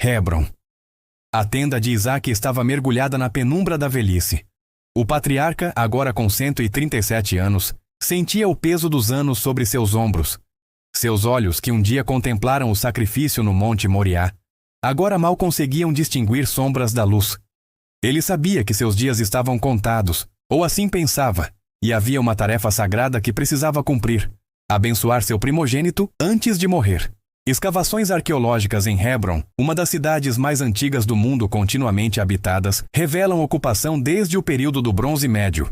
Hebron. A tenda de Isaque estava mergulhada na penumbra da velhice. O patriarca, agora com 137 anos, sentia o peso dos anos sobre seus ombros. Seus olhos, que um dia contemplaram o sacrifício no Monte Moriá, agora mal conseguiam distinguir sombras da luz. Ele sabia que seus dias estavam contados, ou assim pensava, e havia uma tarefa sagrada que precisava cumprir: abençoar seu primogênito antes de morrer. Escavações arqueológicas em Hebron, uma das cidades mais antigas do mundo continuamente habitadas, revelam ocupação desde o período do Bronze Médio,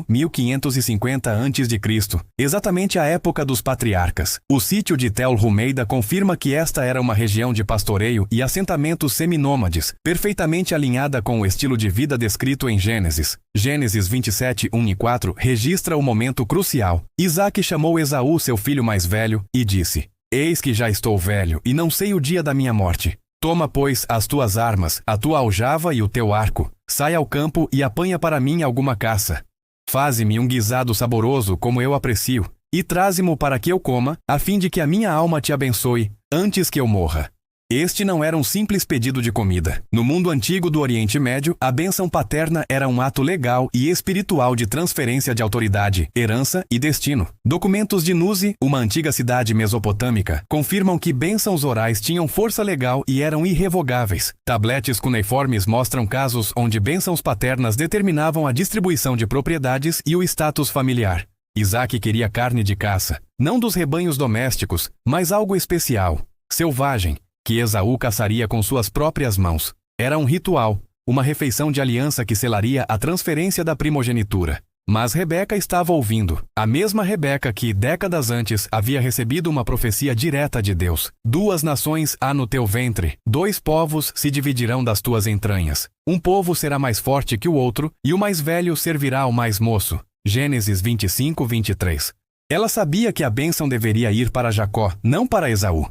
1550 a.C., exatamente a época dos patriarcas. O sítio de Tel Rumeida confirma que esta era uma região de pastoreio e assentamentos seminômades, perfeitamente alinhada com o estilo de vida descrito em Gênesis. Gênesis 27, 1 e 4 registra o momento crucial. Isaque chamou Esaú, seu filho mais velho, e disse: Eis que já estou velho, e não sei o dia da minha morte. Toma, pois, as tuas armas, a tua aljava e o teu arco. Sai ao campo e apanha para mim alguma caça. Faze-me um guisado saboroso, como eu aprecio, e traze-mo para que eu coma, a fim de que a minha alma te abençoe, antes que eu morra. Este não era um simples pedido de comida. No mundo antigo do Oriente Médio, a bênção paterna era um ato legal e espiritual de transferência de autoridade, herança e destino. Documentos de Nuzi, uma antiga cidade mesopotâmica, confirmam que bênçãos orais tinham força legal e eram irrevogáveis. Tabletes cuneiformes mostram casos onde bênçãos paternas determinavam a distribuição de propriedades e o status familiar. Isaque queria carne de caça, não dos rebanhos domésticos, mas algo especial, selvagem, que Esaú caçaria com suas próprias mãos. Era um ritual, uma refeição de aliança que selaria a transferência da primogenitura. Mas Rebeca estava ouvindo, a mesma Rebeca que, décadas antes, havia recebido uma profecia direta de Deus. 2 nações há no teu ventre, 2 povos se dividirão das tuas entranhas. Um povo será mais forte que o outro, e o mais velho servirá ao mais moço. Gênesis 25, 23. Ela sabia que a bênção deveria ir para Jacó, não para Esaú.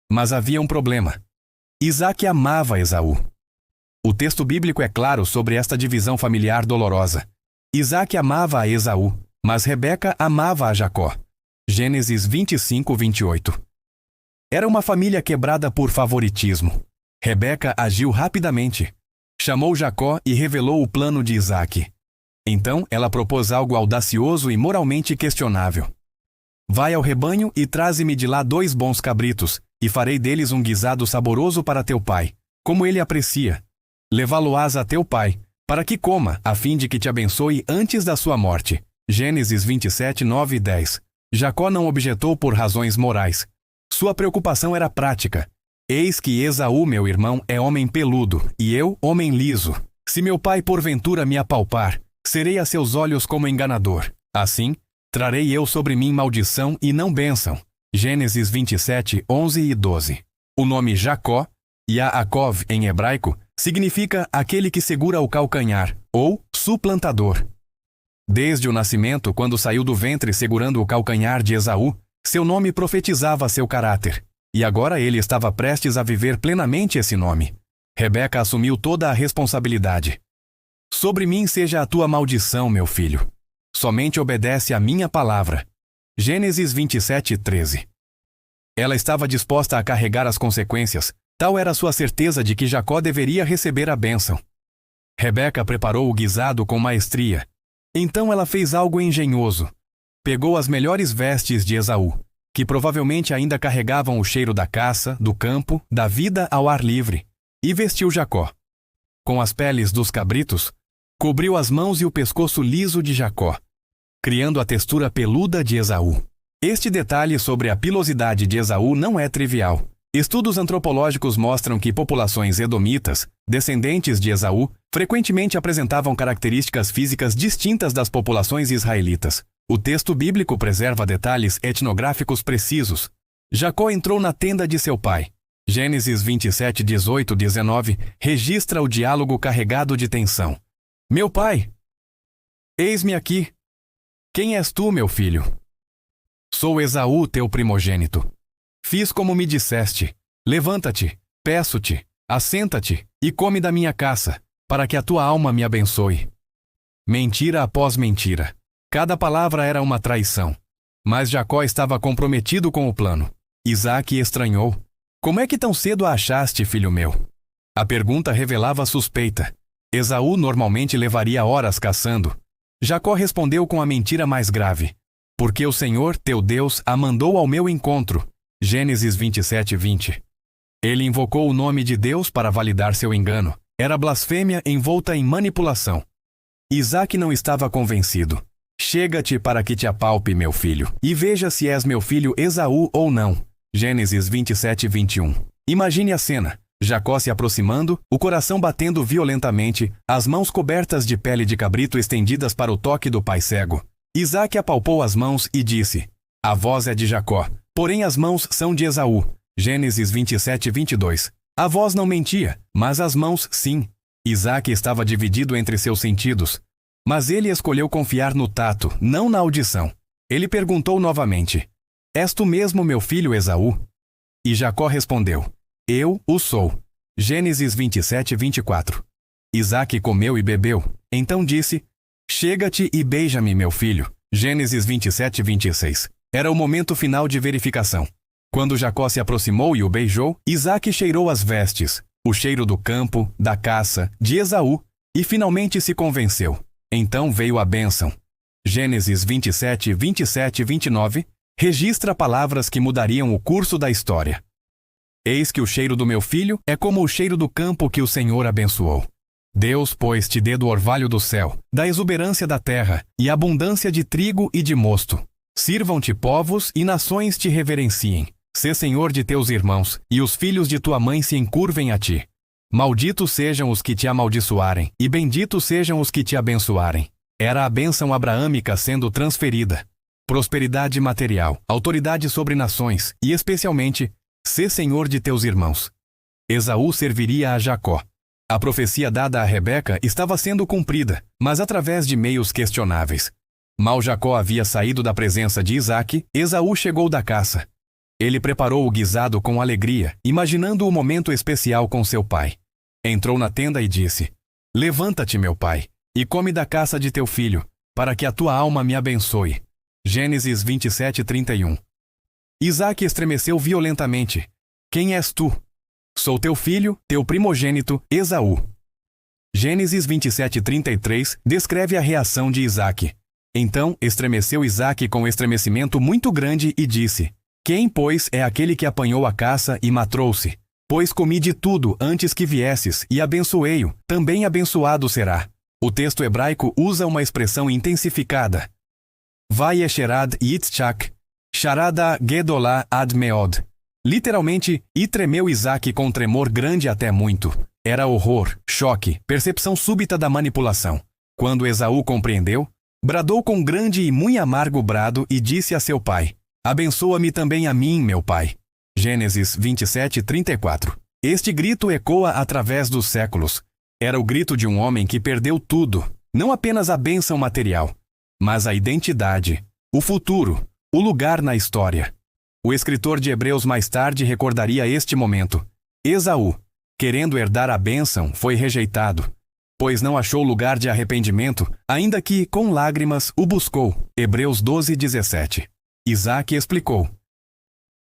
Mas havia um problema. Isaque amava Esaú. O texto bíblico é claro sobre esta divisão familiar dolorosa. Isaque amava a Esaú, mas Rebeca amava a Jacó. Gênesis 25, 28. Era uma família quebrada por favoritismo. Rebeca agiu rapidamente. Chamou Jacó e revelou o plano de Isaque. Então, ela propôs algo audacioso e moralmente questionável. Vai ao rebanho e traze-me de lá 2 bons cabritos, e farei deles um guisado saboroso para teu pai, como ele aprecia. Levá-lo-ás a teu pai, para que coma, a fim de que te abençoe antes da sua morte. Gênesis 27, 9 e 10. Jacó não objetou por razões morais. Sua preocupação era prática. Eis que Esaú, meu irmão, é homem peludo, e eu, homem liso. Se meu pai porventura me apalpar, serei a seus olhos como enganador. Assim, trarei eu sobre mim maldição e não bênção. Gênesis 27, 11 e 12. O nome Jacó, Yaakov em hebraico, significa aquele que segura o calcanhar, ou suplantador. Desde o nascimento, quando saiu do ventre segurando o calcanhar de Esaú, seu nome profetizava seu caráter, e agora ele estava prestes a viver plenamente esse nome. Rebeca assumiu toda a responsabilidade. Sobre mim seja a tua maldição, meu filho. Somente obedece à minha palavra. Gênesis 27, 13. Ela estava disposta a carregar as consequências, tal era sua certeza de que Jacó deveria receber a bênção. Rebeca preparou o guisado com maestria. Então ela fez algo engenhoso. Pegou as melhores vestes de Esaú, que provavelmente ainda carregavam o cheiro da caça, do campo, da vida ao ar livre, e vestiu Jacó. Com as peles dos cabritos, cobriu as mãos e o pescoço liso de Jacó, criando a textura peluda de Esaú. Este detalhe sobre a pilosidade de Esaú não é trivial. Estudos antropológicos mostram que populações edomitas, descendentes de Esaú, frequentemente apresentavam características físicas distintas das populações israelitas. O texto bíblico preserva detalhes etnográficos precisos. Jacó entrou na tenda de seu pai. Gênesis 27, 18, 19 registra o diálogo carregado de tensão. Meu pai! Eis-me aqui. Quem és tu, meu filho? Sou Esaú, teu primogênito. Fiz como me disseste. Levanta-te, peço-te, assenta-te e come da minha caça, para que a tua alma me abençoe. Mentira após mentira. Cada palavra era uma traição. Mas Jacó estava comprometido com o plano. Isaque estranhou. Como é que tão cedo a achaste, filho meu? A pergunta revelava suspeita. Esaú normalmente levaria horas caçando. Jacó respondeu com a mentira mais grave. Porque o Senhor, teu Deus, a mandou ao meu encontro. Gênesis 27:20. Ele invocou o nome de Deus para validar seu engano. Era blasfêmia envolta em manipulação. Isaque não estava convencido. Chega-te para que te apalpe, meu filho, e veja se és meu filho Esaú ou não. Gênesis 27:21. Imagine a cena. Jacó se aproximando, o coração batendo violentamente, as mãos cobertas de pele de cabrito estendidas para o toque do pai cego. Isaque apalpou as mãos e disse: A voz é de Jacó, porém as mãos são de Esaú. Gênesis 27:22. A voz não mentia, mas as mãos sim. Isaque estava dividido entre seus sentidos. Mas ele escolheu confiar no tato, não na audição. Ele perguntou novamente: És tu mesmo meu filho Esaú? E Jacó respondeu: Eu o sou. Gênesis 27:24. Isaque comeu e bebeu. Então disse: Chega-te e beija-me, meu filho. Gênesis 27:26. Era o momento final de verificação. Quando Jacó se aproximou e o beijou, Isaque cheirou as vestes, o cheiro do campo, da caça, de Esaú, e finalmente se convenceu. Então veio a bênção. Gênesis 27:27-29 registra palavras que mudariam o curso da história. Eis que o cheiro do meu filho é como o cheiro do campo que o Senhor abençoou. Deus, pois, te dê do orvalho do céu, da exuberância da terra, e abundância de trigo e de mosto. Sirvam-te povos e nações te reverenciem. Sê senhor de teus irmãos, e os filhos de tua mãe se encurvem a ti. Malditos sejam os que te amaldiçoarem, e benditos sejam os que te abençoarem. Era a bênção abraâmica sendo transferida. Prosperidade material, autoridade sobre nações, e especialmente, sê senhor de teus irmãos. Esaú serviria a Jacó. A profecia dada a Rebeca estava sendo cumprida, mas através de meios questionáveis. Mal Jacó havia saído da presença de Isaque, Esaú chegou da caça. Ele preparou o guisado com alegria, imaginando o momento especial com seu pai. Entrou na tenda e disse: Levanta-te, meu pai, e come da caça de teu filho, para que a tua alma me abençoe. Gênesis 27:31. Isaque estremeceu violentamente. Quem és tu? Sou teu filho, teu primogênito, Esaú. Gênesis 27:33 descreve a reação de Isaque. Então estremeceu Isaque com estremecimento muito grande e disse: Quem, pois, é aquele que apanhou a caça e matrou-se? Pois comi de tudo antes que viesses, e abençoei-o, também abençoado será. O texto hebraico usa uma expressão intensificada. Vayesherad Yitzchak, Sharada Gedolá ad meod. Literalmente, e tremeu Isaque com tremor grande até muito. Era horror, choque, percepção súbita da manipulação. Quando Esaú compreendeu, bradou com grande e muito amargo brado e disse a seu pai: Abençoa-me também a mim, meu pai. Gênesis 27:34. Este grito ecoa através dos séculos. Era o grito de um homem que perdeu tudo, não apenas a bênção material, mas a identidade, o futuro, o lugar na história. O escritor de Hebreus mais tarde recordaria este momento. Esaú, querendo herdar a bênção, foi rejeitado, pois não achou lugar de arrependimento, ainda que, com lágrimas, o buscou. Hebreus 12:17. Isaque explicou: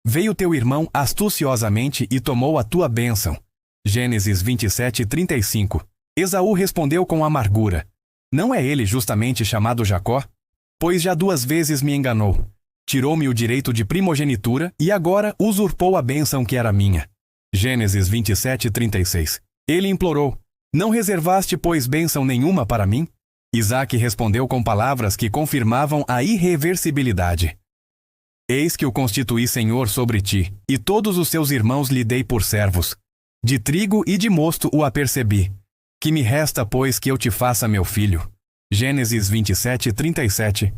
Veio teu irmão astuciosamente e tomou a tua bênção. Gênesis 27:35. Esaú respondeu com amargura: Não é ele justamente chamado Jacó? Pois já 2 vezes me enganou. Tirou-me o direito de primogenitura e agora usurpou a bênção que era minha. Gênesis 27:36. Ele implorou: Não reservaste, pois, bênção nenhuma para mim? Isaque respondeu com palavras que confirmavam a irreversibilidade. Eis que o constituí senhor sobre ti, e todos os seus irmãos lhe dei por servos. De trigo e de mosto o apercebi. Que me resta, pois, que eu te faça meu filho? Gênesis 27:37.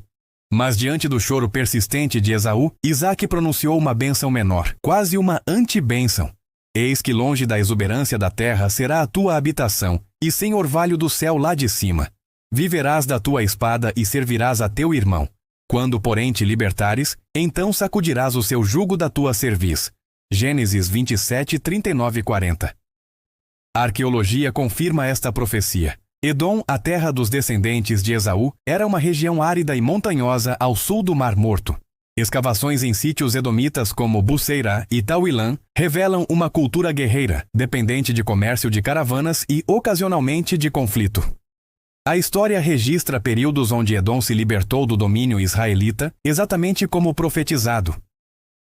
Mas diante do choro persistente de Esaú, Isaque pronunciou uma bênção menor, quase uma antibênção. Eis que longe da exuberância da terra será a tua habitação, e sem orvalho do céu lá de cima. Viverás da tua espada e servirás a teu irmão. Quando, porém, te libertares, então sacudirás o seu jugo da tua cerviz. Gênesis 27:39-40. A arqueologia confirma esta profecia. Edom, a terra dos descendentes de Esaú, era uma região árida e montanhosa ao sul do Mar Morto. Escavações em sítios edomitas como Buceira e Tauilã revelam uma cultura guerreira, dependente de comércio de caravanas e, ocasionalmente, de conflito. A história registra períodos onde Edom se libertou do domínio israelita, exatamente como profetizado.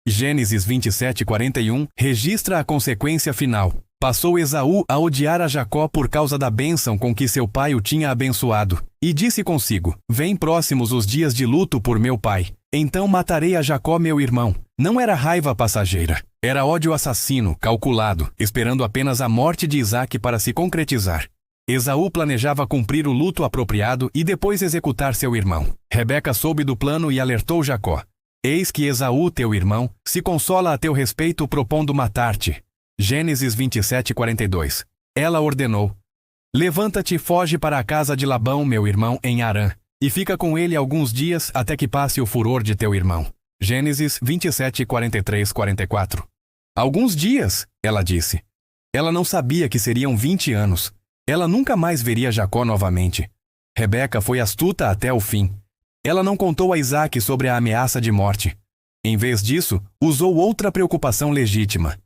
Gênesis 27:41 registra a consequência final. Passou Esaú a odiar a Jacó por causa da bênção com que seu pai o tinha abençoado, e disse consigo: Vêm próximos os dias de luto por meu pai. Então matarei a Jacó meu irmão. Não era raiva passageira, era ódio assassino, calculado, esperando apenas a morte de Isaque para se concretizar. Esaú planejava cumprir o luto apropriado e depois executar seu irmão. Rebeca soube do plano e alertou Jacó: Eis que Esaú, teu irmão, se consola a teu respeito propondo matar-te. Gênesis 27:42. Ela ordenou: Levanta-te e foge para a casa de Labão, meu irmão, em Harã, e fica com ele alguns dias até que passe o furor de teu irmão. Gênesis 27:43-44. Alguns dias, ela disse. Ela não sabia que seriam 20 anos. Ela nunca mais veria Jacó novamente. Rebeca foi astuta até o fim. Ela não contou a Isaque sobre a ameaça de morte. Em vez disso, usou outra preocupação legítima.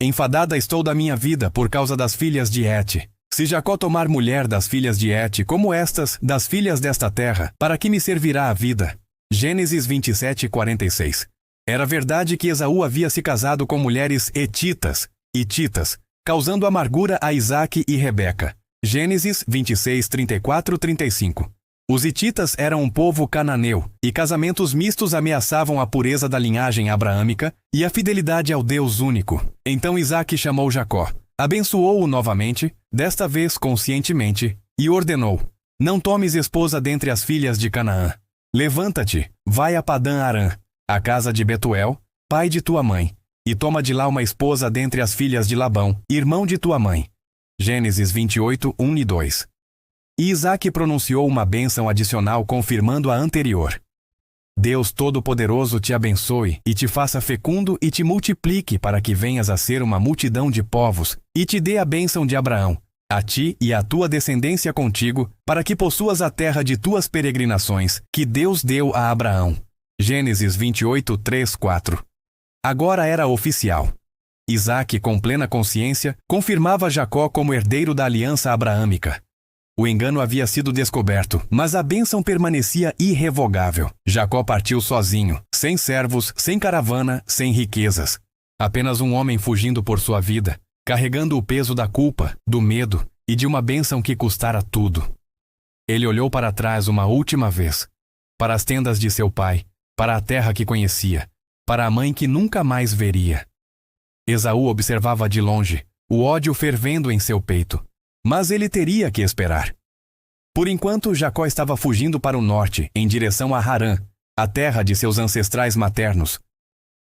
Enfadada estou da minha vida por causa das filhas de Et. Se Jacó tomar mulher das filhas de Et, como estas, das filhas desta terra, para que me servirá a vida? Gênesis 27:46. Era verdade que Esaú havia se casado com mulheres hetitas, causando amargura a Isaque e Rebeca. Gênesis 26:34-35. Os hititas eram um povo cananeu, e casamentos mistos ameaçavam a pureza da linhagem abraâmica e a fidelidade ao Deus único. Então Isaque chamou Jacó, abençoou-o novamente, desta vez conscientemente, e ordenou: Não tomes esposa dentre as filhas de Canaã. Levanta-te, vai a Padã-Arã, a casa de Betuel, pai de tua mãe, e toma de lá uma esposa dentre as filhas de Labão, irmão de tua mãe. Gênesis 28:1 e 2. E Isaque pronunciou uma bênção adicional confirmando a anterior. Deus Todo-Poderoso te abençoe e te faça fecundo e te multiplique para que venhas a ser uma multidão de povos, e te dê a bênção de Abraão, a ti e à tua descendência contigo, para que possuas a terra de tuas peregrinações, que Deus deu a Abraão. Gênesis 28:3-4. Agora era oficial. Isaque, com plena consciência, confirmava Jacó como herdeiro da aliança abraâmica. O engano havia sido descoberto, mas a bênção permanecia irrevogável. Jacó partiu sozinho, sem servos, sem caravana, sem riquezas. Apenas um homem fugindo por sua vida, carregando o peso da culpa, do medo e de uma bênção que custara tudo. Ele olhou para trás uma última vez, para as tendas de seu pai, para a terra que conhecia, para a mãe que nunca mais veria. Esaú observava de longe, o ódio fervendo em seu peito. Mas ele teria que esperar. Por enquanto, Jacó estava fugindo para o norte, em direção a Harã, a terra de seus ancestrais maternos.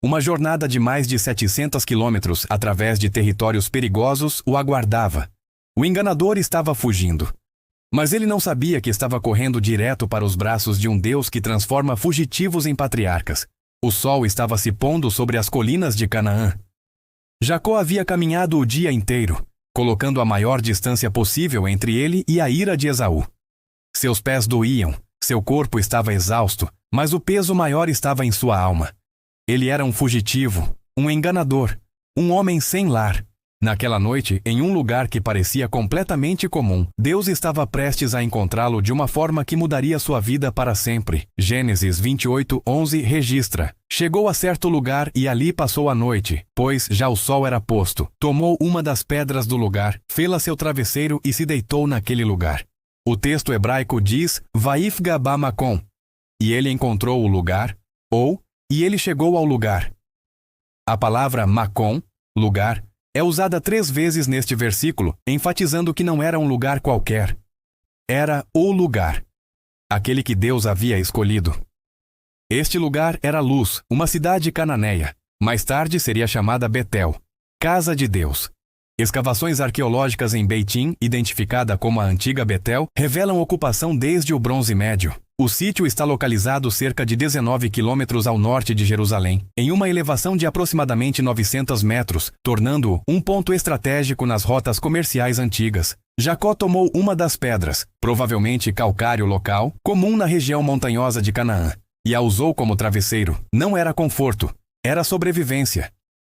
Uma jornada de mais de 700 quilômetros através de territórios perigosos o aguardava. O enganador estava fugindo. Mas ele não sabia que estava correndo direto para os braços de um Deus que transforma fugitivos em patriarcas. O sol estava se pondo sobre as colinas de Canaã. Jacó havia caminhado o dia inteiro, colocando a maior distância possível entre ele e a ira de Esaú. Seus pés doíam, seu corpo estava exausto, mas o peso maior estava em sua alma. Ele era um fugitivo, um enganador, um homem sem lar. Naquela noite, em um lugar que parecia completamente comum, Deus estava prestes a encontrá-lo de uma forma que mudaria sua vida para sempre. Gênesis 28:11 registra: Chegou a certo lugar e ali passou a noite, pois já o sol era posto. Tomou uma das pedras do lugar, fê-la seu travesseiro e se deitou naquele lugar. O texto hebraico diz Vaifga Bamakom, e ele encontrou o lugar, ou e ele chegou ao lugar. A palavra Makom, lugar, é usada 3 vezes neste versículo, enfatizando que não era um lugar qualquer. Era o lugar, aquele que Deus havia escolhido. Este lugar era Luz, uma cidade cananeia. Mais tarde seria chamada Betel, Casa de Deus. Escavações arqueológicas em Beitim, identificada como a antiga Betel, revelam ocupação desde o Bronze Médio. O sítio está localizado cerca de 19 quilômetros ao norte de Jerusalém, em uma elevação de aproximadamente 900 metros, tornando-o um ponto estratégico nas rotas comerciais antigas. Jacó tomou uma das pedras, provavelmente calcário local, comum na região montanhosa de Canaã. e a usou como travesseiro. Não era conforto, era sobrevivência.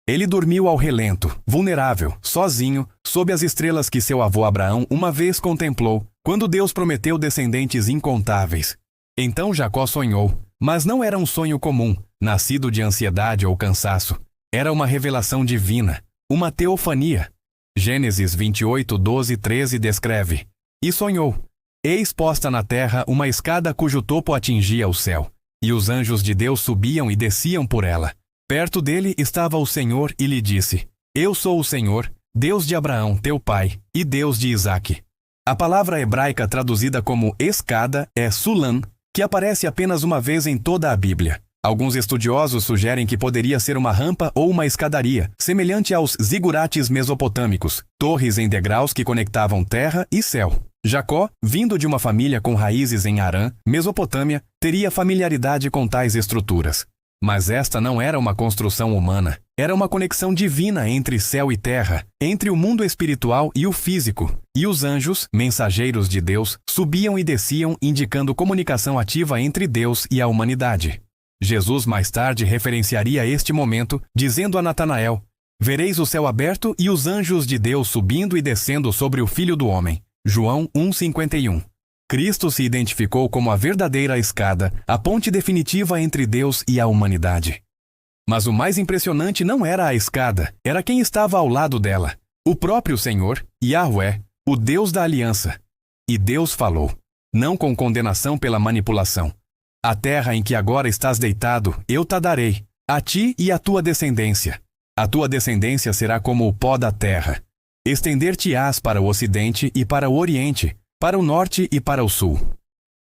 Ele dormiu ao relento, vulnerável, sozinho, sob as estrelas que seu avô Abraão uma vez contemplou, quando Deus prometeu descendentes incontáveis. Então Jacó sonhou, mas não era um sonho comum, nascido de ansiedade ou cansaço. Era uma revelação divina, uma teofania. Gênesis 28, 12 e 13 descreve: E sonhou: Eis posta na terra uma escada cujo topo atingia o céu, e os anjos de Deus subiam e desciam por ela. Perto dele estava o Senhor e lhe disse: Eu sou o Senhor, Deus de Abraão, teu pai, e Deus de Isaque. A palavra hebraica traduzida como escada é sulam, que aparece apenas uma vez em toda a Bíblia. Alguns estudiosos sugerem que poderia ser uma rampa ou uma escadaria, semelhante aos zigurates mesopotâmicos, torres em degraus que conectavam terra e céu. Jacó, vindo de uma família com raízes em Harã, Mesopotâmia, teria familiaridade com tais estruturas. Mas esta não era uma construção humana. Era uma conexão divina entre céu e terra, entre o mundo espiritual e o físico. E os anjos, mensageiros de Deus, subiam e desciam, indicando comunicação ativa entre Deus e a humanidade. Jesus mais tarde referenciaria este momento, dizendo a Natanael: Vereis o céu aberto e os anjos de Deus subindo e descendo sobre o Filho do Homem. João 1,51. Cristo se identificou como a verdadeira escada, a ponte definitiva entre Deus e a humanidade. Mas o mais impressionante não era a escada, era quem estava ao lado dela: o próprio Senhor, Yahweh, o Deus da aliança. E Deus falou, não com condenação pela manipulação: A terra em que agora estás deitado, eu te darei, a ti e à tua descendência. A tua descendência será como o pó da terra. Estender-te-ás para o ocidente e para o oriente, para o norte e para o sul.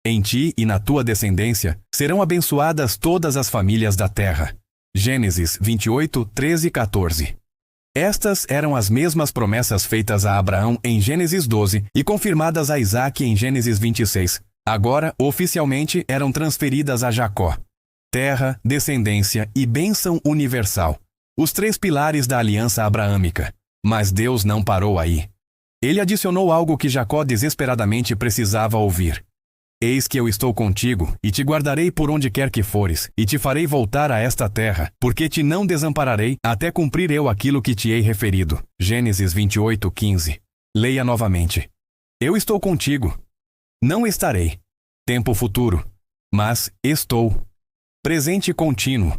Em ti e na tua descendência serão abençoadas todas as famílias da terra. Gênesis 28, 13 e 14. Estas eram as mesmas promessas feitas a Abraão em Gênesis 12 e confirmadas a Isaque em Gênesis 26. Agora, oficialmente, eram transferidas a Jacó. Terra, descendência e bênção universal. Os três pilares da aliança abraâmica. Mas Deus não parou aí. Ele adicionou algo que Jacó desesperadamente precisava ouvir. Eis que eu estou contigo, e te guardarei por onde quer que fores, e te farei voltar a esta terra, porque te não desampararei, até cumprir eu aquilo que te hei referido. Gênesis 28, 15. Leia novamente. Eu estou contigo. Não estarei. Tempo futuro. Mas estou. Presente contínuo.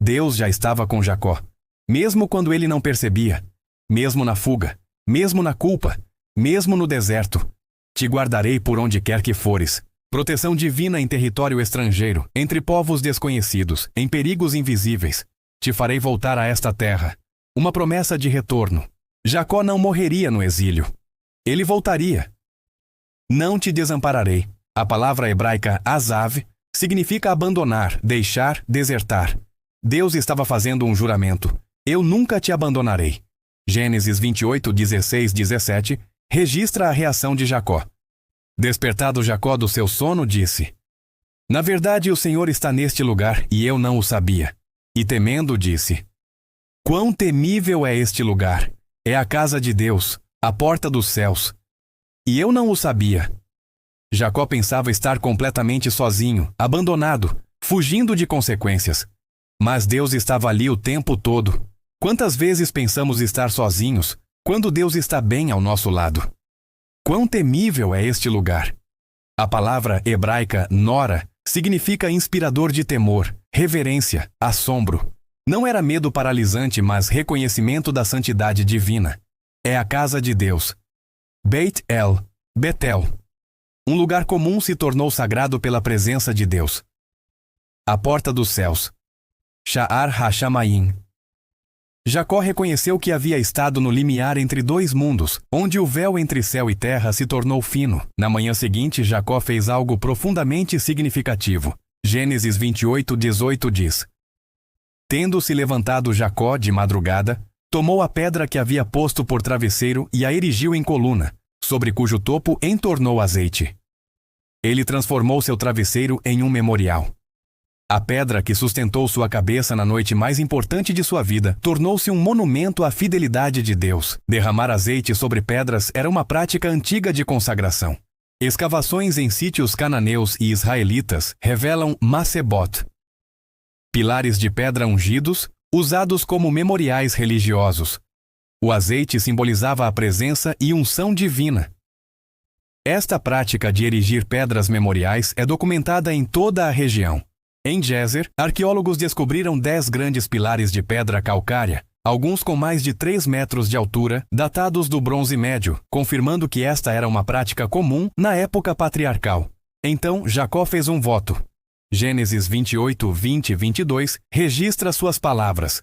Deus já estava com Jacó. Mesmo quando ele não percebia. Mesmo na fuga. Mesmo na culpa, mesmo no deserto, te guardarei por onde quer que fores. Proteção divina em território estrangeiro, entre povos desconhecidos, em perigos invisíveis. Te farei voltar a esta terra. Uma promessa de retorno. Jacó não morreria no exílio. Ele voltaria. Não te desampararei. A palavra hebraica azav significa abandonar, deixar, desertar. Deus estava fazendo um juramento. Eu nunca te abandonarei. Gênesis 28, 16, 17, registra a reação de Jacó. Despertado Jacó do seu sono, disse: Na verdade, o Senhor está neste lugar, e eu não o sabia. E temendo, disse: Quão temível é este lugar! É a casa de Deus, a porta dos céus. E eu não o sabia. Jacó pensava estar completamente sozinho, abandonado, fugindo de consequências. Mas Deus estava ali o tempo todo. Quantas vezes pensamos estar sozinhos, quando Deus está bem ao nosso lado? Quão temível é este lugar! A palavra hebraica nora significa inspirador de temor, reverência, assombro. Não era medo paralisante, mas reconhecimento da santidade divina. É a casa de Deus. Beit El, Betel. Um lugar comum se tornou sagrado pela presença de Deus. A porta dos céus. Sha'ar HaShamayim. Jacó reconheceu que havia estado no limiar entre dois mundos, onde o véu entre céu e terra se tornou fino. Na manhã seguinte, Jacó fez algo profundamente significativo. Gênesis 28, 18 diz: Tendo-se levantado Jacó de madrugada, tomou a pedra que havia posto por travesseiro e a erigiu em coluna, sobre cujo topo entornou azeite. Ele transformou seu travesseiro em um memorial. A pedra que sustentou sua cabeça na noite mais importante de sua vida tornou-se um monumento à fidelidade de Deus. Derramar azeite sobre pedras era uma prática antiga de consagração. Escavações em sítios cananeus e israelitas revelam Macebot. Pilares de pedra ungidos, usados como memoriais religiosos. O azeite simbolizava a presença e unção divina. Esta prática de erigir pedras memoriais é documentada em toda a região. Em Gezer, arqueólogos descobriram 10 grandes pilares de pedra calcária, alguns com mais de 3 metros de altura, datados do Bronze Médio, confirmando que esta era uma prática comum na época patriarcal. Então, Jacó fez um voto. Gênesis 28, 20 e 22 registra suas palavras.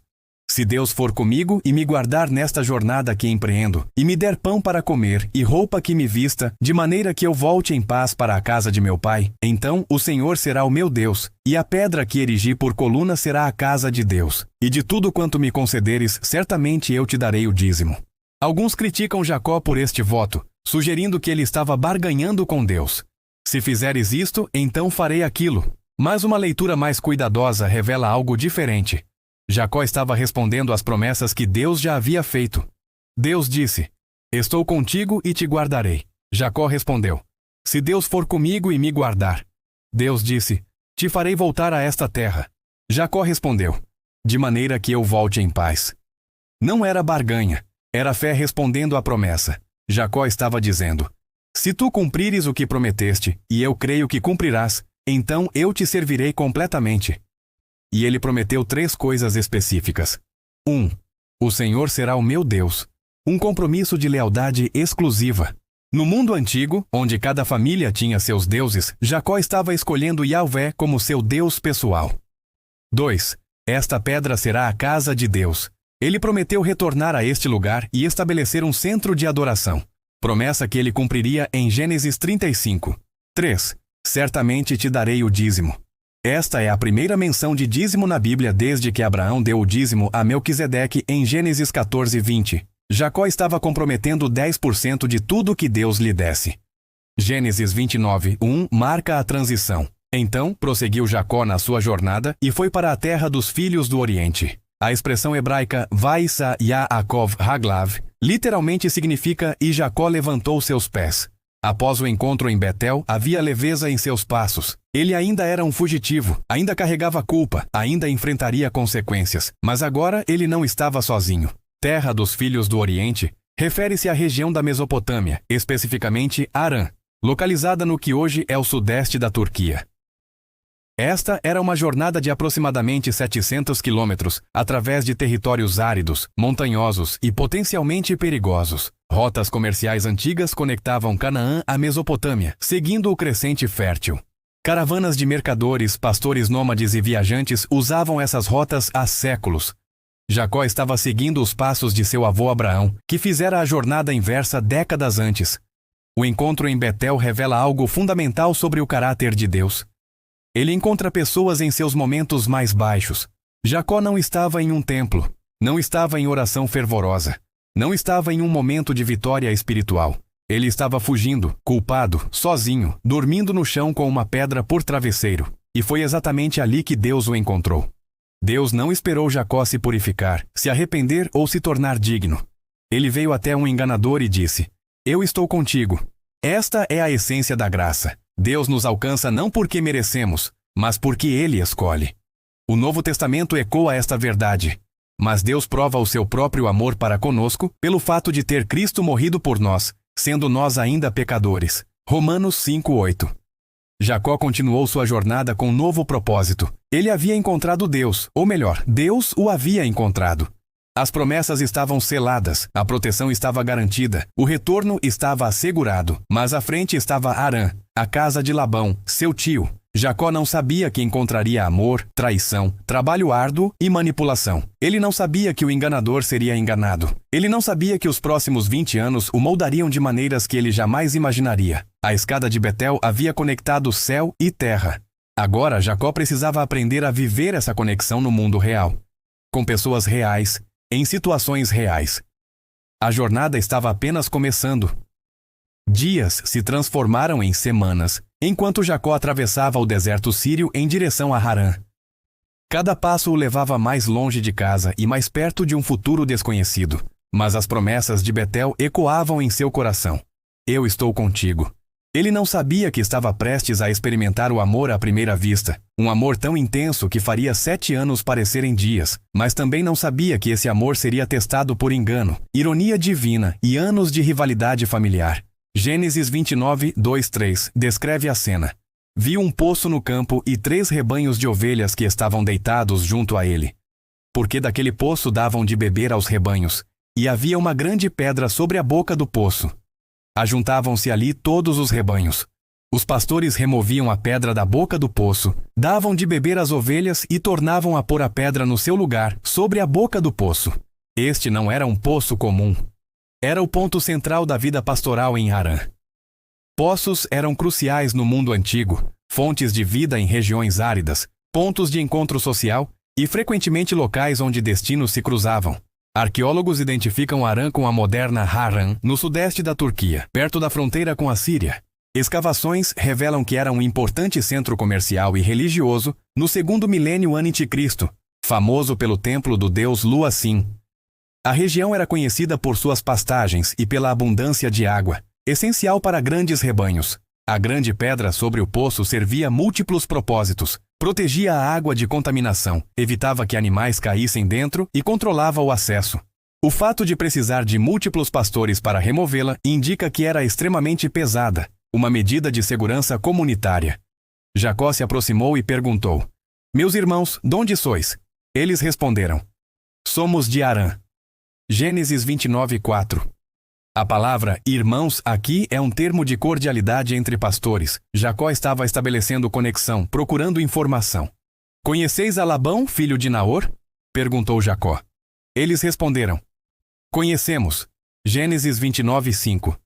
Se Deus for comigo e me guardar nesta jornada que empreendo, e me der pão para comer e roupa que me vista, de maneira que eu volte em paz para a casa de meu pai, então o Senhor será o meu Deus, e a pedra que erigi por coluna será a casa de Deus. E de tudo quanto me concederes, certamente eu te darei o dízimo. Alguns criticam Jacó por este voto, sugerindo que ele estava barganhando com Deus. Se fizeres isto, então farei aquilo. Mas uma leitura mais cuidadosa revela algo diferente. Jacó estava respondendo às promessas que Deus já havia feito. Deus disse: Estou contigo e te guardarei. Jacó respondeu: Se Deus for comigo e me guardar. Deus disse: Te farei voltar a esta terra. Jacó respondeu: De maneira que eu volte em paz. Não era barganha, era fé respondendo à promessa. Jacó estava dizendo: Se tu cumprires o que prometeste, e eu creio que cumprirás, então eu te servirei completamente. E ele prometeu 3 coisas específicas. 1. O Senhor será o meu Deus. Um compromisso de lealdade exclusiva. No mundo antigo, onde cada família tinha seus deuses, Jacó estava escolhendo Yahvé como seu Deus pessoal. 2. Esta pedra será a casa de Deus. Ele prometeu retornar a este lugar e estabelecer um centro de adoração. Promessa que ele cumpriria em Gênesis 35. 3. Certamente te darei o dízimo. Esta é a primeira menção de dízimo na Bíblia desde que Abraão deu o dízimo a Melquisedeque em Gênesis 14, 20. Jacó estava comprometendo 10% de tudo que Deus lhe desse. Gênesis 29, 1 marca a transição. Então, prosseguiu Jacó na sua jornada e foi para a terra dos filhos do Oriente. A expressão hebraica Vaisa Yaakov Haglav literalmente significa e Jacó levantou seus pés. Após o encontro em Betel, havia leveza em seus passos. Ele ainda era um fugitivo, ainda carregava culpa, ainda enfrentaria consequências, mas agora ele não estava sozinho. Terra dos Filhos do Oriente refere-se à região da Mesopotâmia, especificamente Harã, localizada no que hoje é o sudeste da Turquia. Esta era uma jornada de aproximadamente 700 quilômetros, através de territórios áridos, montanhosos e potencialmente perigosos. Rotas comerciais antigas conectavam Canaã à Mesopotâmia, seguindo o crescente fértil. Caravanas de mercadores, pastores nômades e viajantes usavam essas rotas há séculos. Jacó estava seguindo os passos de seu avô Abraão, que fizera a jornada inversa décadas antes. O encontro em Betel revela algo fundamental sobre o caráter de Deus. Ele encontra pessoas em seus momentos mais baixos. Jacó não estava em um templo, não estava em oração fervorosa, não estava em um momento de vitória espiritual. Ele estava fugindo, culpado, sozinho, dormindo no chão com uma pedra por travesseiro. E foi exatamente ali que Deus o encontrou. Deus não esperou Jacó se purificar, se arrepender ou se tornar digno. Ele veio até um enganador e disse: Eu estou contigo. Esta é a essência da graça. Deus nos alcança não porque merecemos, mas porque Ele escolhe. O Novo Testamento ecoa esta verdade. Mas Deus prova o seu próprio amor para conosco pelo fato de ter Cristo morrido por nós, sendo nós ainda pecadores. Romanos 5:8. Jacó continuou sua jornada com um novo propósito. Ele havia encontrado Deus, ou melhor, Deus o havia encontrado. As promessas estavam seladas, a proteção estava garantida, o retorno estava assegurado, mas à frente estava Harã, a casa de Labão, seu tio. Jacó não sabia que encontraria amor, traição, trabalho árduo e manipulação. Ele não sabia que o enganador seria enganado. Ele não sabia que os próximos 20 anos o moldariam de maneiras que ele jamais imaginaria. A escada de Betel havia conectado céu e terra. Agora Jacó precisava aprender a viver essa conexão no mundo real, com pessoas reais, em situações reais. A jornada estava apenas começando. Dias se transformaram em semanas, enquanto Jacó atravessava o deserto sírio em direção a Harã. Cada passo o levava mais longe de casa e mais perto de um futuro desconhecido. Mas as promessas de Betel ecoavam em seu coração. Eu estou contigo. Ele não sabia que estava prestes a experimentar o amor à primeira vista, um amor tão intenso que faria 7 anos parecerem dias, mas também não sabia que esse amor seria testado por engano, ironia divina e anos de rivalidade familiar. Gênesis 29, 2-3 descreve a cena. Viu um poço no campo e 3 rebanhos de ovelhas que estavam deitados junto a ele. Porque daquele poço davam de beber aos rebanhos, e havia uma grande pedra sobre a boca do poço. Ajuntavam-se ali todos os rebanhos. Os pastores removiam a pedra da boca do poço, davam de beber às ovelhas e tornavam a pôr a pedra no seu lugar, sobre a boca do poço. Este não era um poço comum. Era o ponto central da vida pastoral em Harã. Poços eram cruciais no mundo antigo, fontes de vida em regiões áridas, pontos de encontro social e frequentemente locais onde destinos se cruzavam. Arqueólogos identificam Harã com a moderna Harran, no sudeste da Turquia, perto da fronteira com a Síria. Escavações revelam que era um importante centro comercial e religioso no 2º milênio a.C., famoso pelo templo do deus Luasim. A região era conhecida por suas pastagens e pela abundância de água, essencial para grandes rebanhos. A grande pedra sobre o poço servia a múltiplos propósitos. Protegia a água de contaminação, evitava que animais caíssem dentro e controlava o acesso. O fato de precisar de múltiplos pastores para removê-la indica que era extremamente pesada, uma medida de segurança comunitária. Jacó se aproximou e perguntou: Meus irmãos, donde sois? Eles responderam: Somos de Harã. Gênesis 29, 4. A palavra irmãos aqui é um termo de cordialidade entre pastores. Jacó estava estabelecendo conexão, procurando informação. Conheceis a Labão, filho de Naor? Perguntou Jacó. Eles responderam: Conhecemos. Gênesis 29, 5.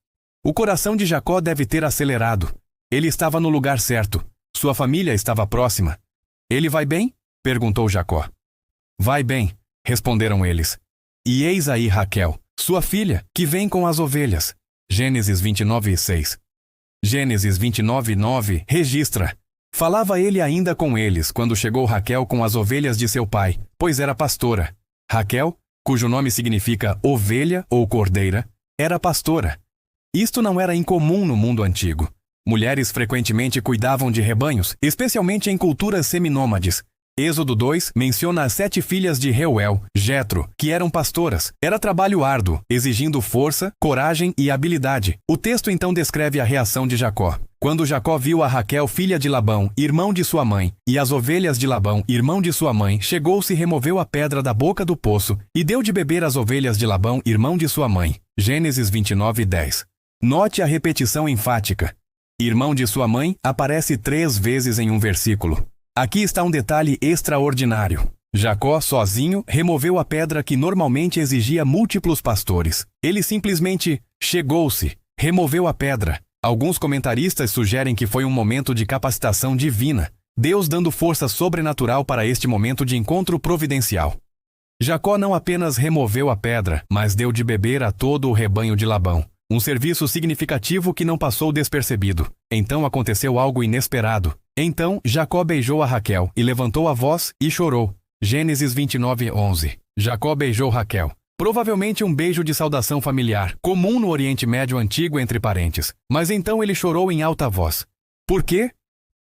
O coração de Jacó deve ter acelerado. Ele estava no lugar certo. Sua família estava próxima. Ele vai bem? Perguntou Jacó. Vai bem, responderam eles. E eis aí Raquel, sua filha, que vem com as ovelhas. Gênesis 29, 6. Gênesis 29, 9 registra: Falava ele ainda com eles quando chegou Raquel com as ovelhas de seu pai, pois era pastora. Raquel, cujo nome significa ovelha ou cordeira, era pastora. Isto não era incomum no mundo antigo. Mulheres frequentemente cuidavam de rebanhos, especialmente em culturas seminômades. Êxodo 2 menciona as 7 filhas de Reuel, Jetro, que eram pastoras. Era trabalho árduo, exigindo força, coragem e habilidade. O texto então descreve a reação de Jacó. Quando Jacó viu a Raquel, filha de Labão, irmão de sua mãe, e as ovelhas de Labão, irmão de sua mãe, chegou-se e removeu a pedra da boca do poço, e deu de beber às ovelhas de Labão, irmão de sua mãe. Gênesis 29, 10. Note a repetição enfática. Irmão de sua mãe aparece 3 vezes em um versículo. Aqui está um detalhe extraordinário. Jacó, sozinho, removeu a pedra que normalmente exigia múltiplos pastores. Ele simplesmente chegou-se, removeu a pedra. Alguns comentaristas sugerem que foi um momento de capacitação divina, Deus dando força sobrenatural para este momento de encontro providencial. Jacó não apenas removeu a pedra, mas deu de beber a todo o rebanho de Labão. Um serviço significativo que não passou despercebido. Então aconteceu algo inesperado. Então Jacó beijou a Raquel e levantou a voz e chorou. Gênesis 29, 11. Jacó beijou Raquel. Provavelmente um beijo de saudação familiar, comum no Oriente Médio antigo entre parentes. Mas então ele chorou em alta voz. Por quê?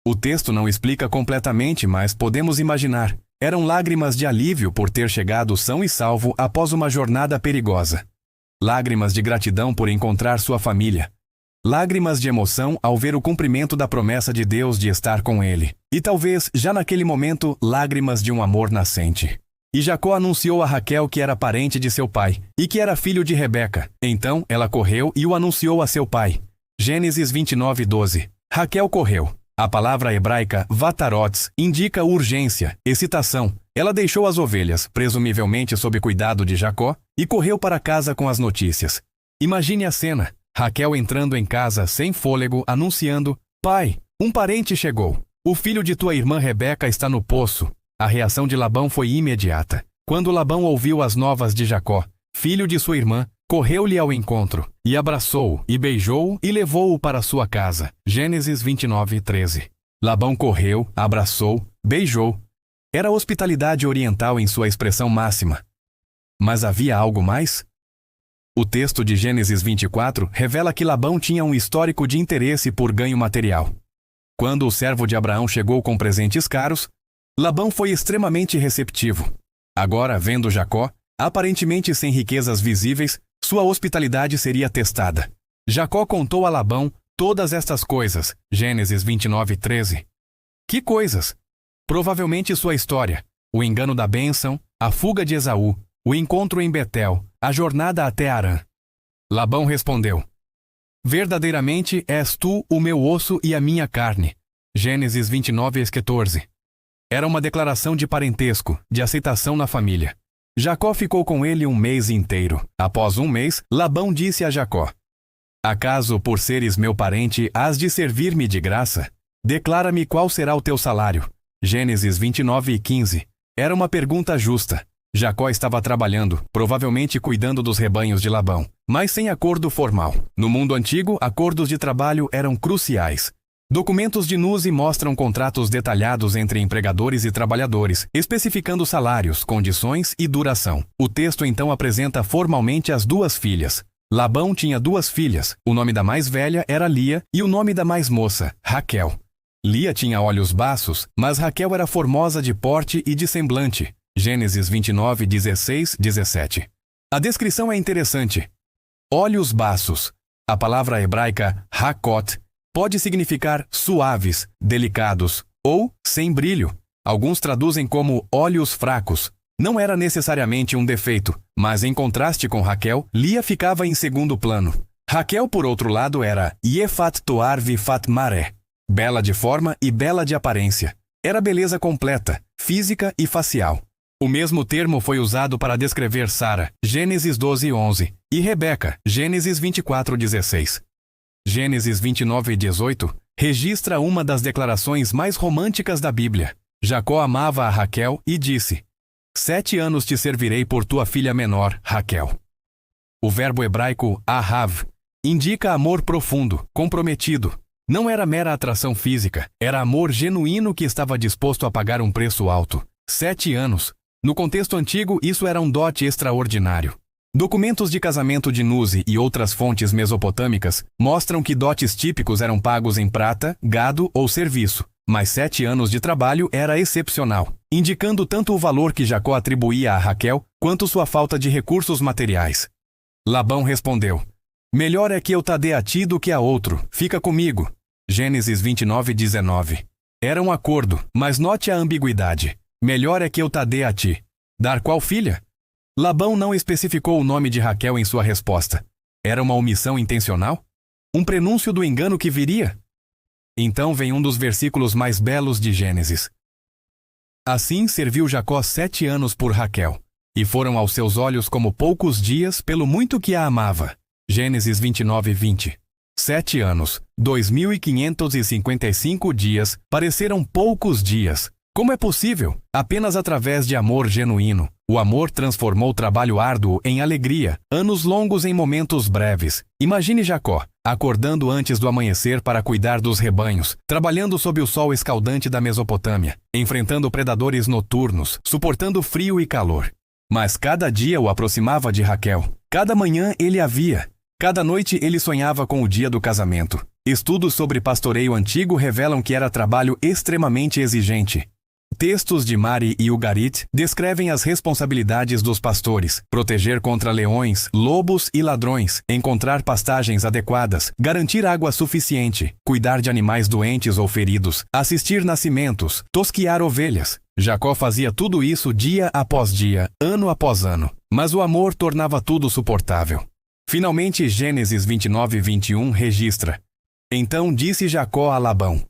O texto não explica completamente, mas podemos imaginar. Eram lágrimas de alívio por ter chegado são e salvo após uma jornada perigosa. Lágrimas de gratidão por encontrar sua família. Lágrimas de emoção ao ver o cumprimento da promessa de Deus de estar com ele. E talvez, já naquele momento, lágrimas de um amor nascente. E Jacó anunciou a Raquel que era parente de seu pai, e que era filho de Rebeca. Então, ela correu e o anunciou a seu pai. Gênesis 29, 12. Raquel correu. A palavra hebraica vatarotes indica urgência, excitação. Ela deixou as ovelhas, presumivelmente sob cuidado de Jacó, e correu para casa com as notícias. Imagine a cena. Raquel entrando em casa sem fôlego, anunciando: Pai, um parente chegou. O filho de tua irmã Rebeca está no poço. A reação de Labão foi imediata. Quando Labão ouviu as novas de Jacó, filho de sua irmã, correu-lhe ao encontro, e abraçou-o, e beijou-o, e levou-o para sua casa. Gênesis 29, 13. Labão correu, abraçou, beijou. Era a hospitalidade oriental em sua expressão máxima. Mas havia algo mais? O texto de Gênesis 24 revela que Labão tinha um histórico de interesse por ganho material. Quando o servo de Abraão chegou com presentes caros, Labão foi extremamente receptivo. Agora, vendo Jacó, aparentemente sem riquezas visíveis, sua hospitalidade seria testada. Jacó contou a Labão todas estas coisas. Gênesis 29:13. Que coisas? Provavelmente sua história, o engano da bênção, a fuga de Esaú, o encontro em Betel, a jornada até Harã. Labão respondeu: Verdadeiramente és tu o meu osso e a minha carne. Gênesis 29:14. Era uma declaração de parentesco, de aceitação na família. Jacó ficou com ele um mês inteiro. Após um mês, Labão disse a Jacó: Acaso, por seres meu parente, hás de servir-me de graça? Declara-me qual será o teu salário. Gênesis 29:15. Era uma pergunta justa. Jacó estava trabalhando, provavelmente cuidando dos rebanhos de Labão, mas sem acordo formal. No mundo antigo, acordos de trabalho eram cruciais. Documentos de nuse mostram contratos detalhados entre empregadores e trabalhadores, especificando salários, condições e duração. O texto então apresenta formalmente as duas filhas. Labão tinha duas filhas. O nome da mais velha era Lia e o nome da mais moça, Raquel. Lia tinha olhos baços, mas Raquel era formosa de porte e de semblante. Gênesis 29:16-17. A descrição é interessante. Olhos baços. A palavra hebraica hakot pode significar suaves, delicados ou sem brilho. Alguns traduzem como olhos fracos. Não era necessariamente um defeito, mas em contraste com Raquel, Lia ficava em segundo plano. Raquel, por outro lado, era Yefat Toar Vifat Maré, bela de forma e bela de aparência. Era beleza completa, física e facial. O mesmo termo foi usado para descrever Sara, Gênesis 12:11, e Rebeca, Gênesis 24:16. Gênesis 29:18 registra uma das declarações mais românticas da Bíblia. Jacó amava a Raquel e disse: 7 anos te servirei por tua filha menor, Raquel. O verbo hebraico ahav indica amor profundo, comprometido. Não era mera atração física, era amor genuíno que estava disposto a pagar um preço alto. 7 anos. No contexto antigo, isso era um dote extraordinário. Documentos de casamento de Nuse e outras fontes mesopotâmicas mostram que dotes típicos eram pagos em prata, gado ou serviço, mas 7 anos de trabalho era excepcional, indicando tanto o valor que Jacó atribuía a Raquel quanto sua falta de recursos materiais. Labão respondeu: Melhor é que eu te dê a ti do que a outro, fica comigo. Gênesis 29:19. Era um acordo, mas note a ambiguidade. Melhor é que eu te dê a ti. Dar qual filha? Labão não especificou o nome de Raquel em sua resposta. Era uma omissão intencional? Um prenúncio do engano que viria? Então vem um dos versículos mais belos de Gênesis. Assim serviu Jacó 7 anos por Raquel, e foram aos seus olhos como poucos dias pelo muito que a amava. Gênesis 29:20. 7 anos, 2.555 dias, pareceram poucos dias. Como é possível? Apenas através de amor genuíno. O amor transformou o trabalho árduo em alegria, anos longos em momentos breves. Imagine Jacó, acordando antes do amanhecer para cuidar dos rebanhos, trabalhando sob o sol escaldante da Mesopotâmia, enfrentando predadores noturnos, suportando frio e calor. Mas cada dia o aproximava de Raquel. Cada manhã ele a via. Cada noite ele sonhava com o dia do casamento. Estudos sobre pastoreio antigo revelam que era trabalho extremamente exigente. Textos de Mari e Ugarit descrevem as responsabilidades dos pastores: proteger contra leões, lobos e ladrões, encontrar pastagens adequadas, garantir água suficiente, cuidar de animais doentes ou feridos, assistir nascimentos, tosquiar ovelhas. Jacó fazia tudo isso dia após dia, ano após ano, mas o amor tornava tudo suportável. Finalmente, Gênesis 29:21 registra: Então disse Jacó a Labão: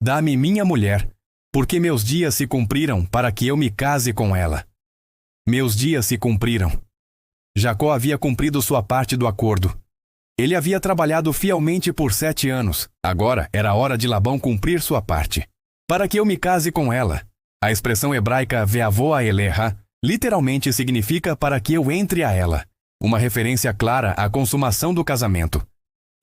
Dá-me minha mulher, porque meus dias se cumpriram para que eu me case com ela. Meus dias se cumpriram. Jacó havia cumprido sua parte do acordo. Ele havia trabalhado fielmente por 7 anos. Agora era hora de Labão cumprir sua parte. Para que eu me case com ela. A expressão hebraica ve'avoa eleha literalmente significa para que eu entre a ela. Uma referência clara à consumação do casamento.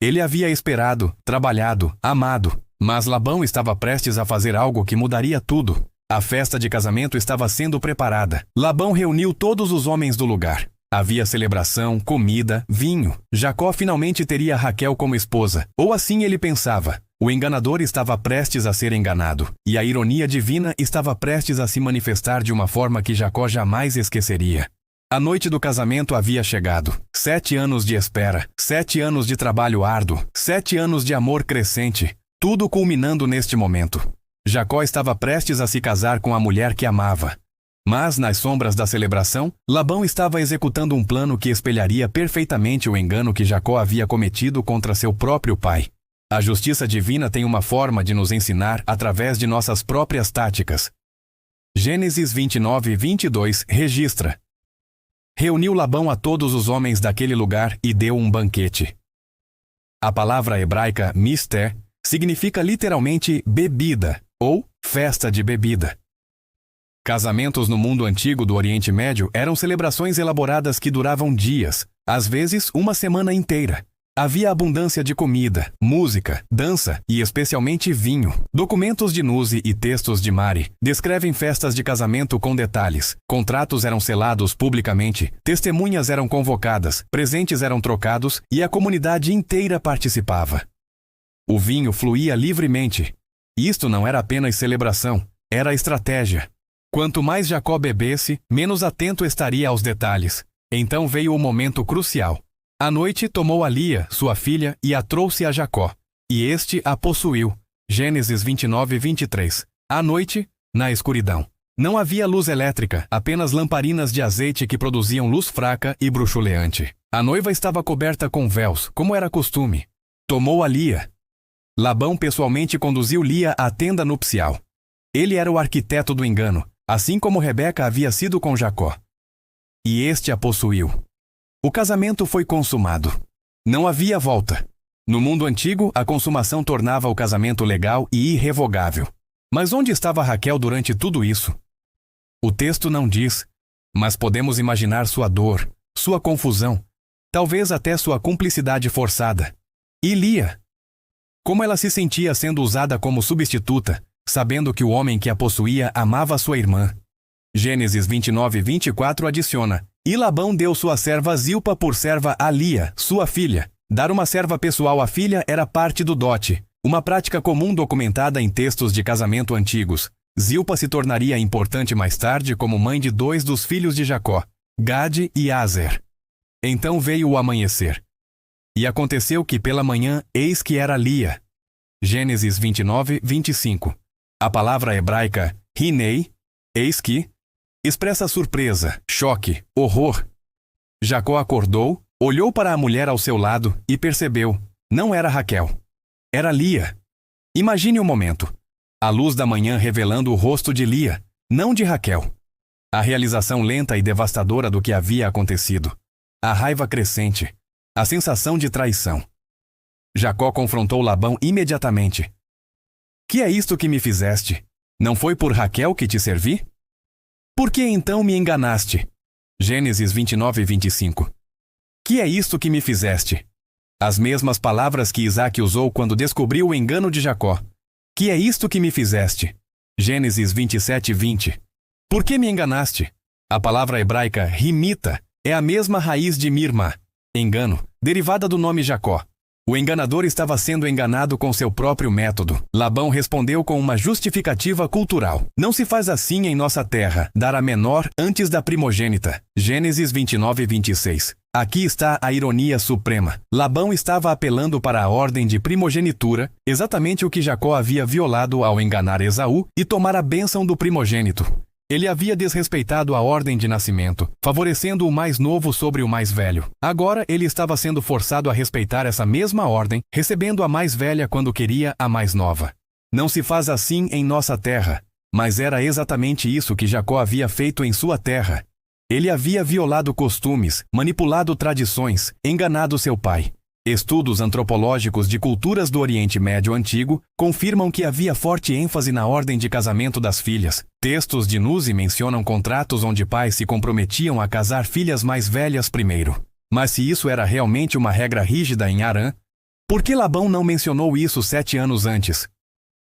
Ele havia esperado, trabalhado, amado. Mas Labão estava prestes a fazer algo que mudaria tudo. A festa de casamento estava sendo preparada. Labão reuniu todos os homens do lugar. Havia celebração, comida, vinho. Jacó finalmente teria Raquel como esposa, ou assim ele pensava. O enganador estava prestes a ser enganado, e a ironia divina estava prestes a se manifestar de uma forma que Jacó jamais esqueceria. A noite do casamento havia chegado. 7 anos de espera, 7 anos de trabalho árduo, 7 anos de amor crescente, tudo culminando neste momento. Jacó estava prestes a se casar com a mulher que amava. Mas, nas sombras da celebração, Labão estava executando um plano que espelharia perfeitamente o engano que Jacó havia cometido contra seu próprio pai. A justiça divina tem uma forma de nos ensinar através de nossas próprias táticas. Gênesis 29:22 registra: Reuniu Labão a todos os homens daquele lugar e deu um banquete. A palavra hebraica misté significa literalmente bebida ou festa de bebida. Casamentos no mundo antigo do Oriente Médio eram celebrações elaboradas que duravam dias, às vezes uma semana inteira. Havia abundância de comida, música, dança e especialmente vinho. Documentos de Nuzi e textos de Mari descrevem festas de casamento com detalhes. Contratos eram selados publicamente, testemunhas eram convocadas, presentes eram trocados e a comunidade inteira participava. O vinho fluía livremente. Isto não era apenas celebração, era estratégia. Quanto mais Jacó bebesse, menos atento estaria aos detalhes. Então veio o momento crucial. À noite tomou a Lia, sua filha, e a trouxe a Jacó. E este a possuiu. Gênesis 29:23. À noite, na escuridão. Não havia luz elétrica, apenas lamparinas de azeite que produziam luz fraca e bruxuleante. A noiva estava coberta com véus, como era costume. Tomou a Lia. Labão pessoalmente conduziu Lia à tenda nupcial. Ele era o arquiteto do engano, assim como Rebeca havia sido com Jacó. E este a possuiu. O casamento foi consumado. Não havia volta. No mundo antigo, a consumação tornava o casamento legal e irrevogável. Mas onde estava Raquel durante tudo isso? O texto não diz, mas podemos imaginar sua dor, sua confusão, talvez até sua cumplicidade forçada. E Lia? Como ela se sentia sendo usada como substituta, sabendo que o homem que a possuía amava sua irmã? Gênesis 29:24 adiciona: E Labão deu sua serva Zilpa por serva a Lia, sua filha. Dar uma serva pessoal à filha era parte do dote, uma prática comum documentada em textos de casamento antigos. Zilpa se tornaria importante mais tarde como mãe de 2 dos filhos de Jacó, Gade e Aser. Então veio o amanhecer. E aconteceu que pela manhã, eis que era Lia. Gênesis 29:25. A palavra hebraica hinei, eis que, expressa surpresa, choque, horror. Jacó acordou, olhou para a mulher ao seu lado e percebeu, não era Raquel. Era Lia. Imagine o momento. A luz da manhã revelando o rosto de Lia, não de Raquel. A realização lenta e devastadora do que havia acontecido. A raiva crescente. A sensação de traição. Jacó confrontou Labão imediatamente. Que é isto que me fizeste? Não foi por Raquel que te servi? Por que então me enganaste? Gênesis 29:25. Que é isto que me fizeste? As mesmas palavras que Isaque usou quando descobriu o engano de Jacó. Que é isto que me fizeste? Gênesis 27:20. Por que me enganaste? A palavra hebraica rimita é a mesma raiz de mirma, engano, derivada do nome Jacó. O enganador estava sendo enganado com seu próprio método. Labão respondeu com uma justificativa cultural. Não se faz assim em nossa terra, dar a menor antes da primogênita. Gênesis 29:26. Aqui está a ironia suprema. Labão estava apelando para a ordem de primogenitura, exatamente o que Jacó havia violado ao enganar Esaú e tomar a bênção do primogênito. Ele havia desrespeitado a ordem de nascimento, favorecendo o mais novo sobre o mais velho. Agora ele estava sendo forçado a respeitar essa mesma ordem, recebendo a mais velha quando queria a mais nova. Não se faz assim em nossa terra, mas era exatamente isso que Jacó havia feito em sua terra. Ele havia violado costumes, manipulado tradições, enganado seu pai. Estudos antropológicos de culturas do Oriente Médio Antigo confirmam que havia forte ênfase na ordem de casamento das filhas. Textos de Nuzi mencionam contratos onde pais se comprometiam a casar filhas mais velhas primeiro. Mas se isso era realmente uma regra rígida em Harã, por que Labão não mencionou isso 7 anos antes?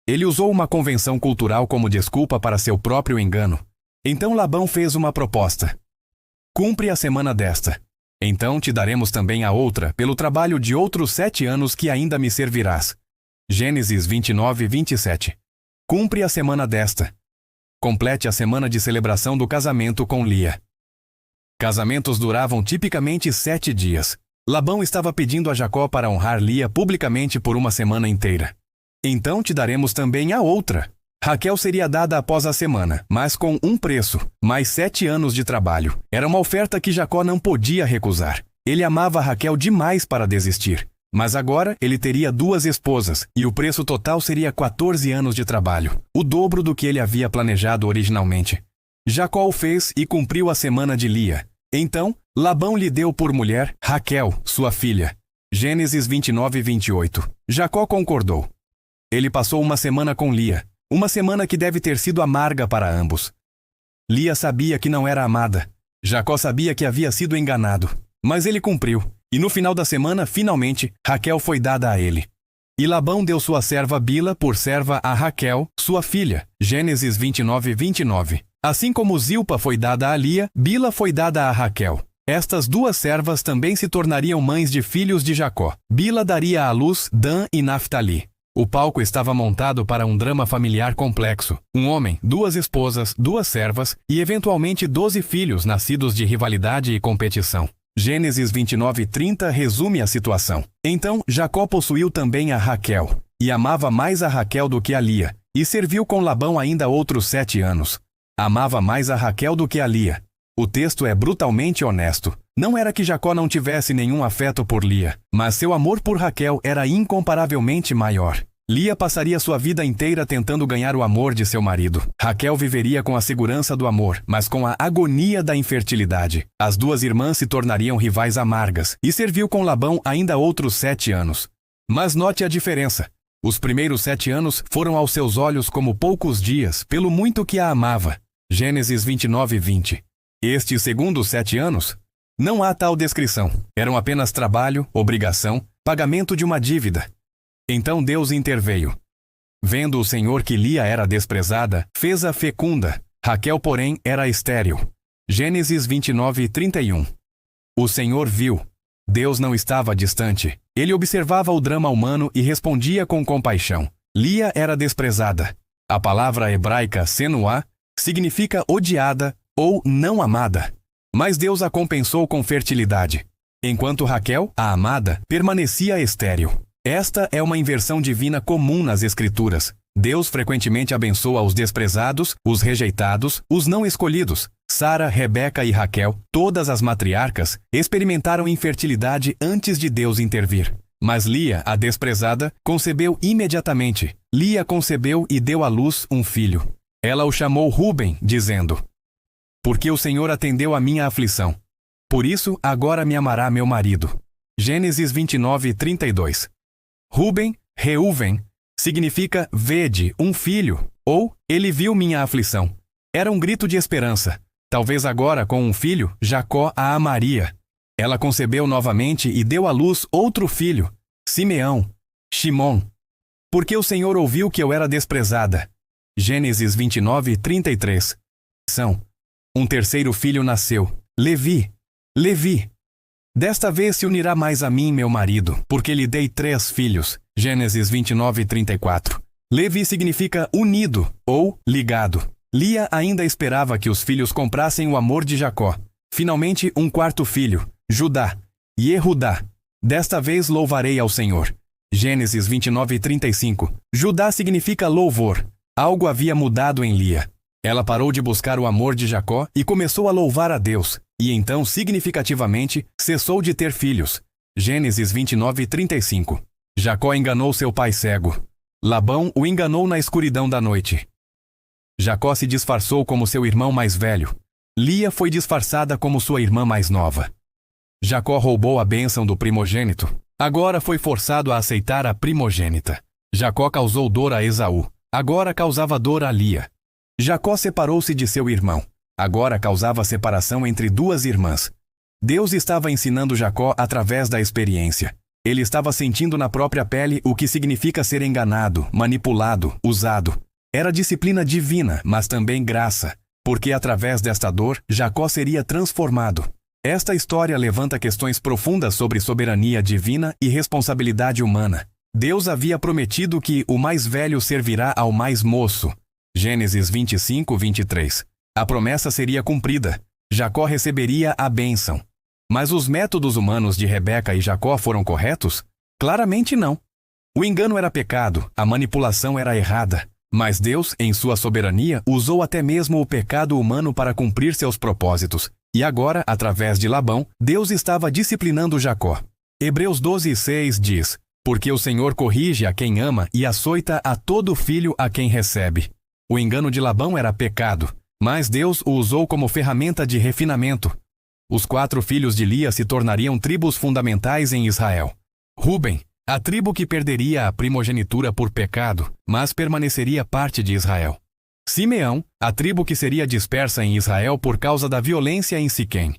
Ele usou uma convenção cultural como desculpa para seu próprio engano. Então Labão fez uma proposta. cumpre a semana desta. Então te daremos também a outra, pelo trabalho de outros 7 anos que ainda me servirás. Gênesis 29, 27. Cumpre a semana desta. Complete a semana de celebração do casamento com Lia. Casamentos duravam tipicamente 7 dias. Labão estava pedindo a Jacó para honrar Lia publicamente por uma semana inteira. Então te daremos também a outra. Raquel seria dada após a semana, mas com um preço, mais 7 anos de trabalho. Era uma oferta que Jacó não podia recusar. Ele amava Raquel demais para desistir. Mas agora ele teria 2 esposas, e o preço total seria 14 anos de trabalho, o dobro do que ele havia planejado originalmente. Jacó o fez e cumpriu a semana de Lia. Então, Labão lhe deu por mulher Raquel, sua filha. Gênesis 29, 28. Jacó concordou. Ele passou uma semana com Lia. Uma semana que deve ter sido amarga para ambos. Lia sabia que não era amada. Jacó sabia que havia sido enganado. Mas ele cumpriu. E no final da semana, finalmente, Raquel foi dada a ele. E Labão deu sua serva Bila por serva a Raquel, sua filha. Gênesis 29, 29. Assim como Zilpa foi dada a Lia, Bila foi dada a Raquel. Estas 2 servas também se tornariam mães de filhos de Jacó. Bila daria à luz Dan e Naftali. O palco estava montado para um drama familiar complexo. Um homem, 2 esposas, 2 servas e eventualmente 12 filhos nascidos de rivalidade e competição. Gênesis 29, 30 resume a situação. Então Jacó possuiu também a Raquel, e amava mais a Raquel do que a Lia, e serviu com Labão ainda outros 7 anos. Amava mais a Raquel do que a Lia. O texto é brutalmente honesto. Não era que Jacó não tivesse nenhum afeto por Lia, mas seu amor por Raquel era incomparavelmente maior. Lia passaria sua vida inteira tentando ganhar o amor de seu marido. Raquel viveria com a segurança do amor, mas com a agonia da infertilidade. As 2 irmãs se tornariam rivais amargas, e serviu com Labão ainda outros 7 anos. Mas note a diferença. Os primeiros 7 anos foram aos seus olhos como poucos dias, pelo muito que a amava. Gênesis 29, 20. Estes segundos 7 anos? Não há tal descrição. Eram apenas trabalho, obrigação, pagamento de uma dívida. Então Deus interveio. Vendo o Senhor que Lia era desprezada, fez-a fecunda. Raquel, porém, era estéril. Gênesis 29, 31. O Senhor viu. Deus não estava distante. Ele observava o drama humano e respondia com compaixão. Lia era desprezada. A palavra hebraica senuá significa odiada ou não amada. Mas Deus a compensou com fertilidade, enquanto Raquel, a amada, permanecia estéril. Esta é uma inversão divina comum nas Escrituras. Deus frequentemente abençoa os desprezados, os rejeitados, os não escolhidos. Sara, Rebeca e Raquel, todas as matriarcas, experimentaram infertilidade antes de Deus intervir. Mas Lia, a desprezada, concebeu imediatamente. Lia concebeu e deu à luz um filho. Ela o chamou Ruben, dizendo: porque o Senhor atendeu a minha aflição. Por isso, agora me amará meu marido. Gênesis 29, 32. Ruben, Reuven, significa vede, um filho, ou ele viu minha aflição. Era um grito de esperança. Talvez agora, com um filho, Jacó a amaria. Ela concebeu novamente e deu à luz outro filho, Simeão, Shimon. Porque o Senhor ouviu que eu era desprezada. Gênesis 29, 33. Um terceiro filho nasceu, Levi. Levi. Desta vez se unirá mais a mim, meu marido, porque lhe dei 3 filhos. Gênesis 29, 34. Levi significa unido ou ligado. Lia ainda esperava que os filhos comprassem o amor de Jacó. Finalmente, um 4º filho, Judá. Yehudá. Desta vez louvarei ao Senhor. Gênesis 29, 35. Judá significa louvor. Algo havia mudado em Lia. Ela parou de buscar o amor de Jacó e começou a louvar a Deus, e então, significativamente, cessou de ter filhos. Gênesis 29, 35. Jacó enganou seu pai cego. Labão o enganou na escuridão da noite. Jacó se disfarçou como seu irmão mais velho. Lia foi disfarçada como sua irmã mais nova. Jacó roubou a bênção do primogênito. Agora foi forçado a aceitar a primogênita. Jacó causou dor a Esaú. Agora causava dor a Lia. Jacó separou-se de seu irmão. Agora causava separação entre 2 irmãs. Deus estava ensinando Jacó através da experiência. Ele estava sentindo na própria pele o que significa ser enganado, manipulado, usado. Era disciplina divina, mas também graça. porque através desta dor, Jacó seria transformado. Esta história levanta questões profundas sobre soberania divina e responsabilidade humana. Deus havia prometido que o mais velho servirá ao mais moço. Gênesis 25, 23. A promessa seria cumprida. Jacó receberia a bênção. Mas os métodos humanos de Rebeca e Jacó foram corretos? Claramente não. O engano era pecado, a manipulação era errada. Mas Deus, em sua soberania, usou até mesmo o pecado humano para cumprir seus propósitos. E agora, através de Labão, Deus estava disciplinando Jacó. Hebreus 12, 6 diz: porque o Senhor corrige a quem ama e açoita a todo filho a quem recebe. O engano de Labão era pecado, mas Deus o usou como ferramenta de refinamento. Os 4 filhos de Lia se tornariam tribos fundamentais em Israel. Ruben, a tribo que perderia a primogenitura por pecado, mas permaneceria parte de Israel. Simeão, a tribo que seria dispersa em Israel por causa da violência em Siquém.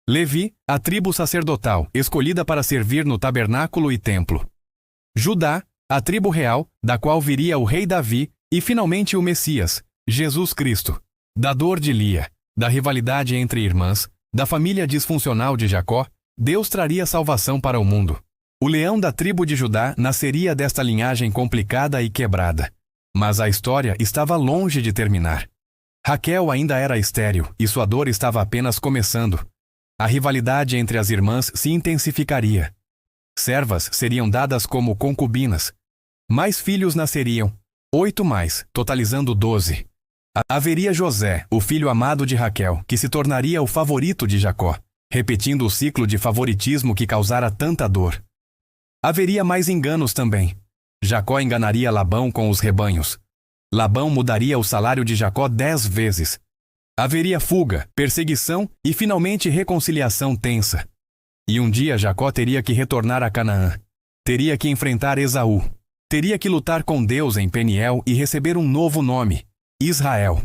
Levi, a tribo sacerdotal, escolhida para servir no tabernáculo e templo. Judá, a tribo real, da qual viria o rei Davi, e finalmente o Messias, Jesus Cristo. Da dor de Lia, da rivalidade entre irmãs, da família disfuncional de Jacó, Deus traria salvação para o mundo. O leão da tribo de Judá nasceria desta linhagem complicada e quebrada. Mas a história estava longe de terminar. Raquel ainda era estéril e sua dor estava apenas começando. A rivalidade entre as irmãs se intensificaria. Servas seriam dadas como concubinas. Mais filhos nasceriam, 8 mais, totalizando 12. Haveria José, o filho amado de Raquel, que se tornaria o favorito de Jacó, repetindo o ciclo de favoritismo que causara tanta dor. Haveria mais enganos também. Jacó enganaria Labão com os rebanhos. Labão mudaria o salário de Jacó 10 vezes. Haveria fuga, perseguição e finalmente reconciliação tensa. E um dia Jacó teria que retornar a Canaã. Teria que enfrentar Esaú. Teria que lutar com Deus em Peniel e receber um novo nome, Israel.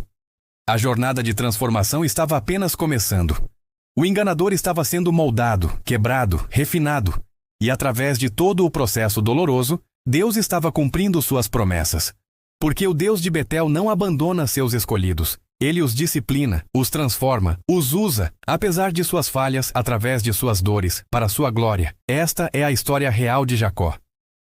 A jornada de transformação estava apenas começando. O enganador estava sendo moldado, quebrado, refinado. E através de todo o processo doloroso, Deus estava cumprindo suas promessas. Porque o Deus de Betel não abandona seus escolhidos. Ele os disciplina, os transforma, os usa, apesar de suas falhas, através de suas dores, para sua glória. Esta é a história real de Jacó.